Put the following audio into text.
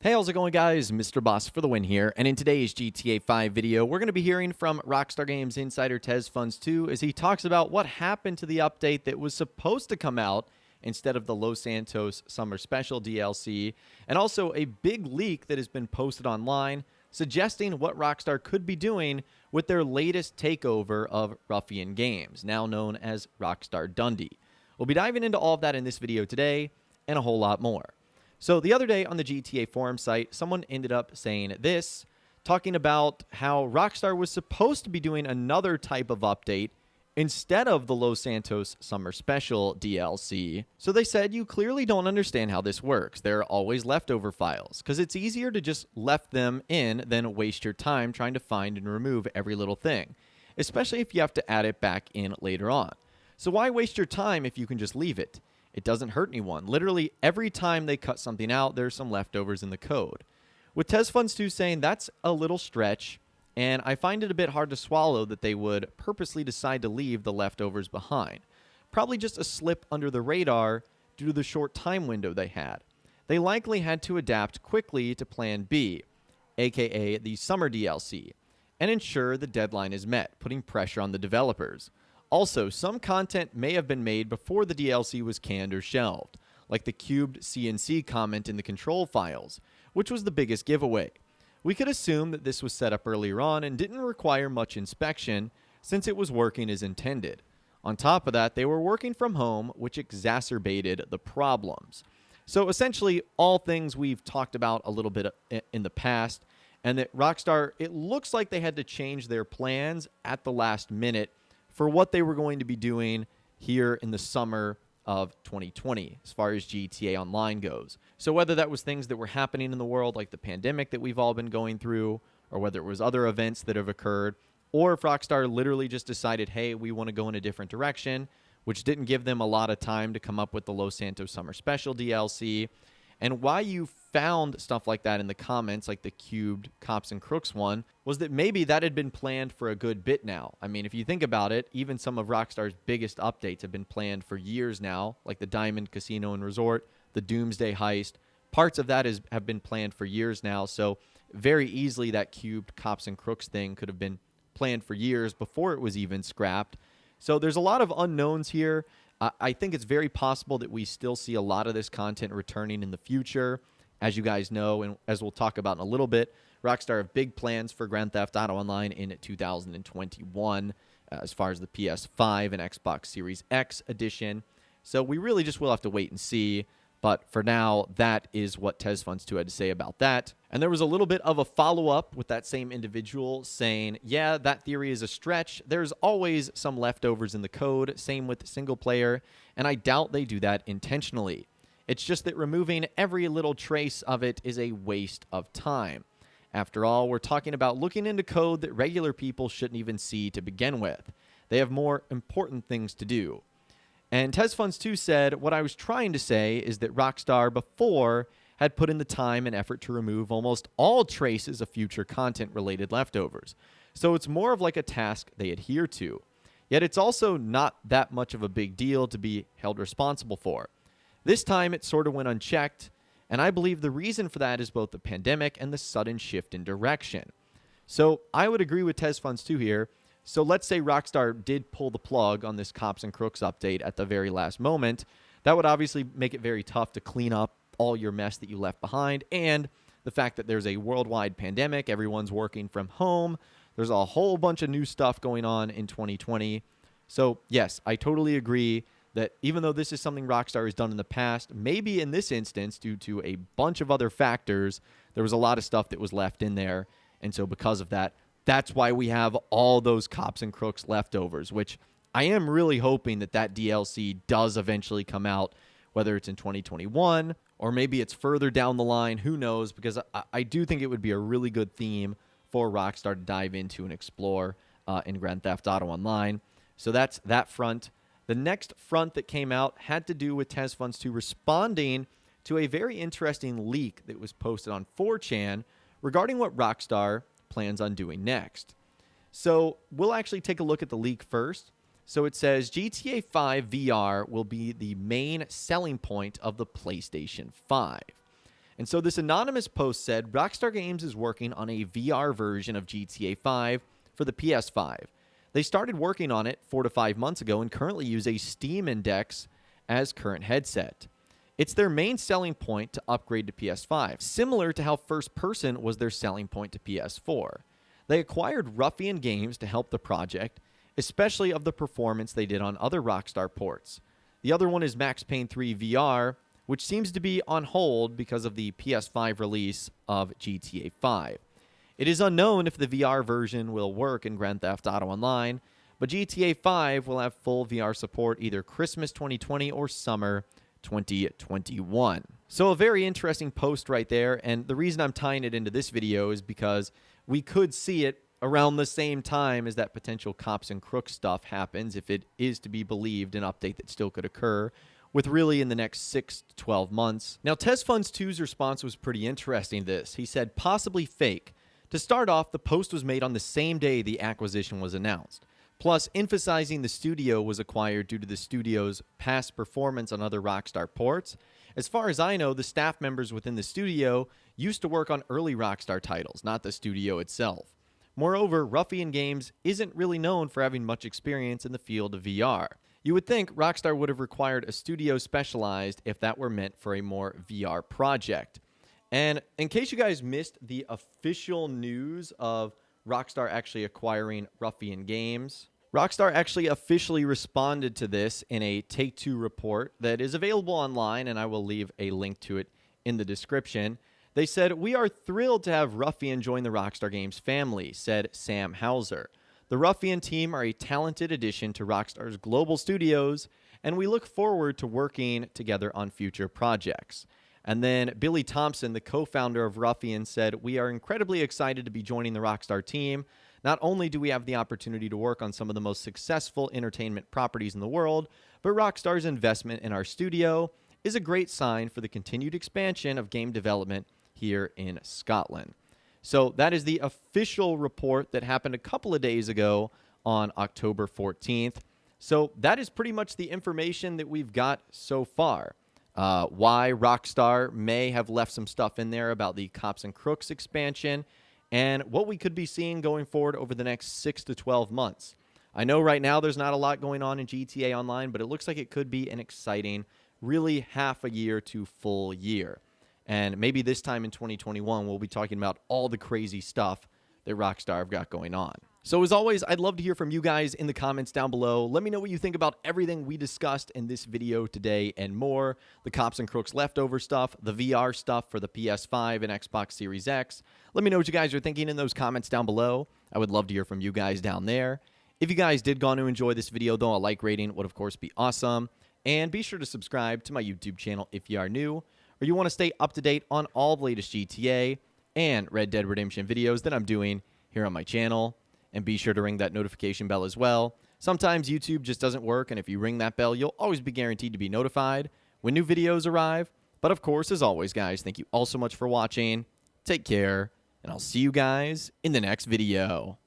Hey, how's it going, guys? Mr. Boss for the win here, and in today's GTA 5 video, we're going to be hearing from Rockstar Games insider TezFunds2 as he talks about what happened to the update that was supposed to come out instead of the Los Santos Summer Special DLC, and also a big leak that has been posted online suggesting what Rockstar could be doing with their latest takeover of Ruffian Games, now known as Rockstar Dundee. We'll be diving into all of that in this video today, and a whole lot more. So the other day on the GTA forum site, someone ended up saying this, talking about how Rockstar was supposed to be doing another type of update instead of the Los Santos Summer Special DLC. So they said, you clearly don't understand how this works. There are always leftover files, because it's easier to just left them in than waste your time trying to find and remove every little thing, especially if you have to add it back in later on. So why waste your time if you can just leave it? It doesn't hurt anyone. Literally, every time they cut something out, there's some leftovers in the code. With TezFunds2 saying that's a little stretch, and I find it a bit hard to swallow that they would purposely decide to leave the leftovers behind. Probably just a slip under the radar due to the short time window they had. They likely had to adapt quickly to Plan B, aka the Summer DLC, and ensure the deadline is met, putting pressure on the developers. Also, some content may have been made before the DLC was canned or shelved, like the cubed CNC comment in the control files, which was the biggest giveaway. We could assume that this was set up earlier on and didn't require much inspection since it was working as intended. On top of that, they were working from home, which exacerbated the problems. So essentially, all things we've talked about a little bit in the past, and that Rockstar, it looks like they had to change their plans at the last minute for what they were going to be doing here in the summer of 2020 as far as GTA Online goes. So whether that was things that were happening in the world like the pandemic that we've all been going through, or whether it was other events that have occurred, or if Rockstar literally just decided, hey, we want to go in a different direction, which didn't give them a lot of time to come up with the Los Santos Summer Special DLC. And why you found stuff like that in the comments, like the cubed Cops N Crooks one, was that maybe that had been planned for a good bit now. I mean, if you think about it, even some of Rockstar's biggest updates have been planned for years now, like the Diamond Casino and Resort, the Doomsday Heist. Parts of that have been planned for years now, so very easily that cubed Cops N Crooks thing could have been planned for years before it was even scrapped. So there's a lot of unknowns here. I think it's very possible that we still see a lot of this content returning in the future. As you guys know, and as we'll talk about in a little bit, Rockstar have big plans for Grand Theft Auto Online in 2021 as far as the PS5 and Xbox Series X edition. So we really just will have to wait and see. But for now, that is what TezFunds2 had to say about that. And there was a little bit of a follow-up with that same individual saying, yeah, that theory is a stretch. There's always some leftovers in the code, same with single player, and I doubt they do that intentionally. It's just that removing every little trace of it is a waste of time. After all, we're talking about looking into code that regular people shouldn't even see to begin with. They have more important things to do. And TezFunds2 said, what I was trying to say is that Rockstar before had put in the time and effort to remove almost all traces of future content-related leftovers. So it's more of like a task they adhere to. Yet it's also not that much of a big deal to be held responsible for. This time it sort of went unchecked, and I believe the reason for that is both the pandemic and the sudden shift in direction. So I would agree with TezFunds2 here. So let's say Rockstar did pull the plug on this Cops N Crooks update at the very last moment. That would obviously make it very tough to clean up all your mess that you left behind, and the fact that there's a worldwide pandemic, everyone's working from home, there's a whole bunch of new stuff going on in 2020. So yes, I totally agree that even though this is something Rockstar has done in the past, maybe in this instance, due to a bunch of other factors, there was a lot of stuff that was left in there, and so because of that, that's why we have all those Cops N Crooks leftovers, which I am really hoping that that DLC does eventually come out, whether it's in 2021 or maybe it's further down the line. Who knows? Because I do think it would be a really good theme for Rockstar to dive into and explore in Grand Theft Auto Online. So that's that front. The next front that came out had to do with TezFunds2 responding to a very interesting leak that was posted on 4chan regarding what Rockstar plans on doing next. So we'll actually take a look at the leak first. So it says GTA 5 VR will be the main selling point of the PlayStation 5. And so this anonymous post said Rockstar Games is working on a VR version of GTA 5 for the PS5. They started working on it 4 to 5 months ago and currently use a Steam Index as current headset. It's their main selling point to upgrade to PS5, similar to how First Person was their selling point to PS4. They acquired Ruffian Games to help the project, especially of the performance they did on other Rockstar ports. The other one is Max Payne 3 VR, which seems to be on hold because of the PS5 release of GTA 5. It is unknown if the VR version will work in Grand Theft Auto Online, but GTA 5 will have full VR support either Christmas 2020 or summer 2021. So a very interesting post right there, and the reason I'm tying it into this video is because we could see it around the same time as that potential Cops N Crooks stuff happens, if it is to be believed, an update that still could occur, with really in the next 6 to 12 months. Now, TezFunds2's response was pretty interesting to this. He said, possibly fake. To start off, the post was made on the same day the acquisition was announced. Plus, emphasizing the studio was acquired due to the studio's past performance on other Rockstar ports. As far as I know, the staff members within the studio used to work on early Rockstar titles, not the studio itself. Moreover, Ruffian Games isn't really known for having much experience in the field of VR. You would think Rockstar would have required a studio specialized if that were meant for a more VR project. And in case you guys missed the official news of Rockstar actually acquiring Ruffian Games, Rockstar actually officially responded to this in a Take-Two report that is available online, and I will leave a link to it in the description. They said, "We are thrilled to have Ruffian join the Rockstar Games family," said Sam Hauser. "The Ruffian team are a talented addition to Rockstar's global studios, and we look forward to working together on future projects." And then Billy Thompson, the co-founder of Ruffian, said, "We are incredibly excited to be joining the Rockstar team. Not only do we have the opportunity to work on some of the most successful entertainment properties in the world, but Rockstar's investment in our studio is a great sign for the continued expansion of game development here in Scotland." So that is the official report that happened a couple of days ago on October 14th. So that is pretty much the information that we've got so far. Why Rockstar may have left some stuff in there about the Cops N Crooks expansion, and what we could be seeing going forward over the next 6 to 12 months. I know right now there's not a lot going on in GTA Online, but it looks like it could be an exciting, really half a year to full year. And maybe this time in 2021, we'll be talking about all the crazy stuff that Rockstar have got going on. So as always, I'd love to hear from you guys in the comments down below. Let me know what you think about everything we discussed in this video today and more. The Cops N Crooks leftover stuff, the VR stuff for the PS5 and Xbox Series X. Let me know what you guys are thinking in those comments down below. I would love to hear from you guys down there. If you guys did go on to enjoy this video, though, a like rating would, of course, be awesome. And be sure to subscribe to my YouTube channel if you are new, or you want to stay up to date on all the latest GTA and Red Dead Redemption videos that I'm doing here on my channel. And be sure to ring that notification bell as well. Sometimes YouTube just doesn't work, and if you ring that bell, you'll always be guaranteed to be notified when new videos arrive. But of course, as always, guys, thank you all so much for watching. Take care, and I'll see you guys in the next video.